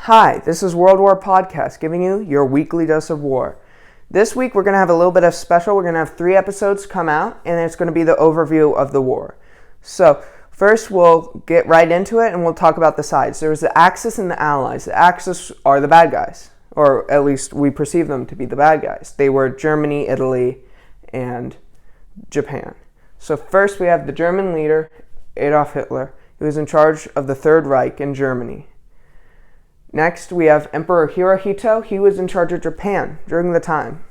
Hi, this is World War Podcast, giving you your weekly dose of war. This week we're going to have a little bit of special. We're going to have 3 episodes come out, and it's going to be the overview of the war. So first we'll get right into it, and we'll talk about the sides. There's the Axis and the Allies. The Axis are the bad guys, or at least we perceive them to be the bad guys. They were Germany, Italy, and Japan. So first we have the German leader, Adolf Hitler, who was in charge of the Third Reich in Germany. Next, we have Emperor Hirohito. He was in charge of Japan during the time.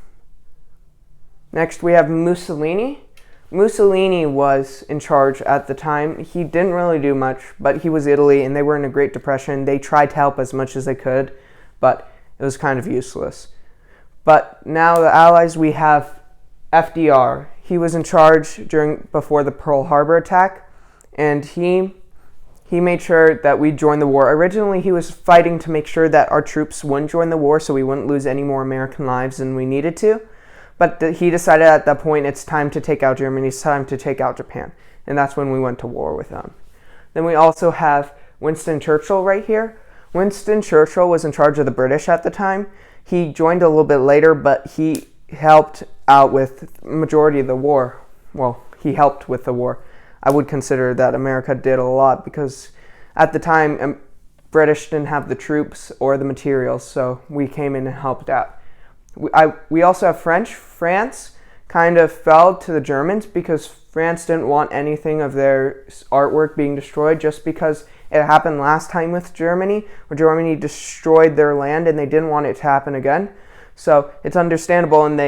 Next, we have Mussolini. Mussolini was in charge at the time. He didn't really do much, but he was Italy, and they were in a Great Depression. They tried to help as much as they could, but it was kind of useless. But now the Allies, we have FDR. He was in charge before the Pearl Harbor attack, and he made sure that we joined the war. Originally, he was fighting to make sure that our troops wouldn't join the war so we wouldn't lose any more American lives than we needed to. But he decided at that point it's time to take out Germany, it's time to take out Japan. And that's when we went to war with them. Then we also have Winston Churchill right here. Winston Churchill was in charge of the British at the time. He joined a little bit later, but he helped out with the majority of the war. Well, he helped with the war. I would consider that America did a lot because at the time, British didn't have the troops or the materials, so we came in and helped out. We also have French. France kind of fell to the Germans because France didn't want anything of their artwork being destroyed just because it happened last time with Germany, where Germany destroyed their land and they didn't want it to happen again. So it's understandable, and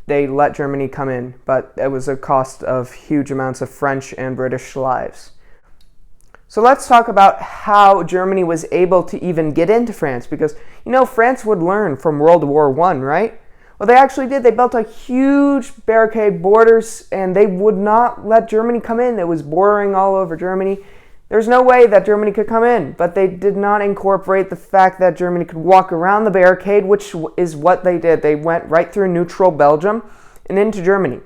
they let Germany come in, but it was a cost of huge amounts of French and British lives. So let's talk about how Germany was able to even get into France, because, France would learn from World War I, right? Well, they actually did. They built a huge barricade borders, and they would not let Germany come in. It was bordering all over Germany. There's no way that Germany could come in, but they did not incorporate the fact that Germany could walk around the barricade, which is what they did. They went right through neutral Belgium and into Germany.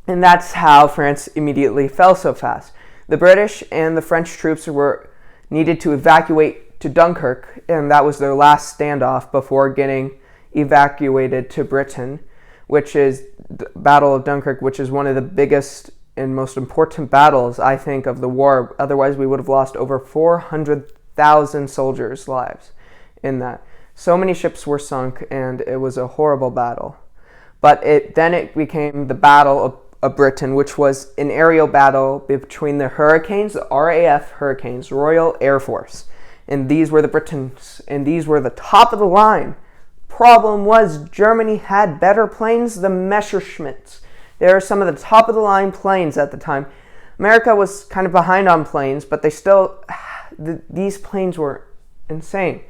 And that's how France immediately fell so fast. The British and the French troops needed to evacuate to Dunkirk, and that was their last standoff before getting evacuated to Britain, which is the Battle of Dunkirk, which is one of the biggest and most important battles, I think, of the war. Otherwise, we would have lost over 400,000 soldiers' lives in that. So many ships were sunk, and it was a horrible battle. But then it became the Battle of Britain, which was an aerial battle between the Hurricanes, the RAF Hurricanes, Royal Air Force. And these were the Britons, and these were the top of the line. Problem was, Germany had better planes, the Messerschmitts. They are some of the top-of-the-line planes at the time. America was kind of behind on planes, but these planes were insane.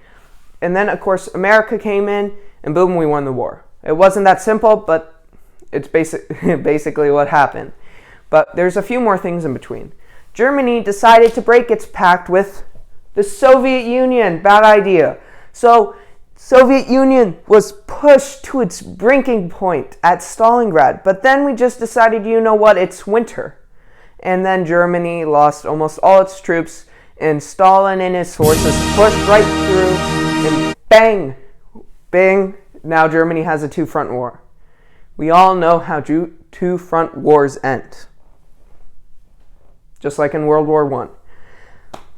And then, of course, America came in, and boom, we won the war. It wasn't that simple, but it's basically what happened. But there's a few more things in between. Germany decided to break its pact with the Soviet Union. Bad idea. So Soviet Union was pushed to its breaking point at Stalingrad. But then we just decided, it's winter. And then Germany lost almost all its troops, and Stalin and his forces pushed right through, and bang, bang, now Germany has a two-front war. We all know how two-front wars end. Just like in World War I.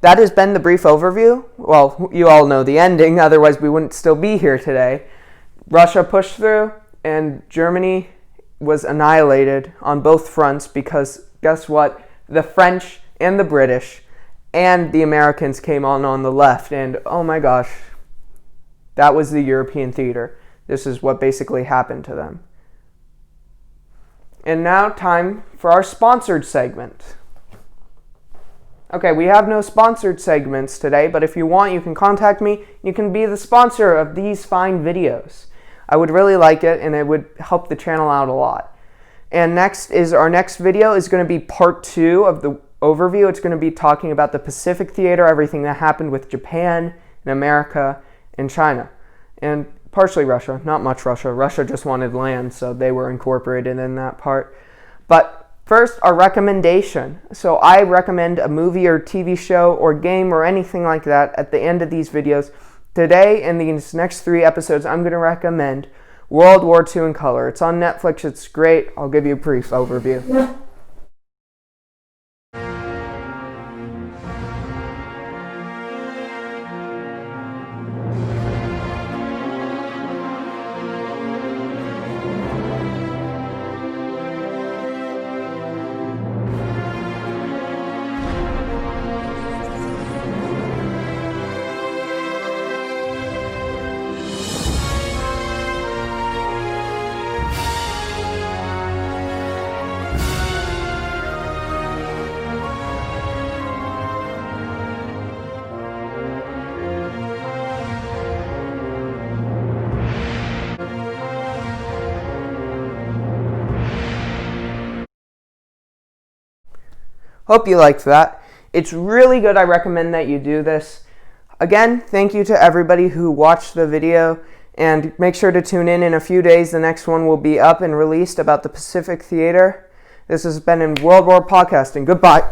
That has been the brief overview. Well, you all know the ending, otherwise we wouldn't still be here today. Russia pushed through, and Germany was annihilated on both fronts because, guess what? The French and the British and the Americans came on the left, and oh my gosh, that was the European theater. This is what basically happened to them. And now time for our sponsored segment. Okay, we have no sponsored segments today, but if you want, you can contact me. You can be the sponsor of these fine videos. I would really like it, and it would help the channel out a lot. And our next video is going to be part 2 of the overview. It's going to be talking about the Pacific Theater, everything that happened with Japan and America and China. And partially Russia, not much Russia. Russia just wanted land, so they were incorporated in that part. But first, our recommendation. So I recommend a movie or TV show or game or anything like that at the end of these videos. Today, in these next 3 episodes, I'm going to recommend World War II in color. It's on Netflix. It's great. I'll give you a brief overview. Hope you liked that. It's really good. I recommend that you do this. Again, thank you to everybody who watched the video, and make sure to tune in a few days. The next one will be up and released about the Pacific Theater. This has been in World War Podcasting. Goodbye.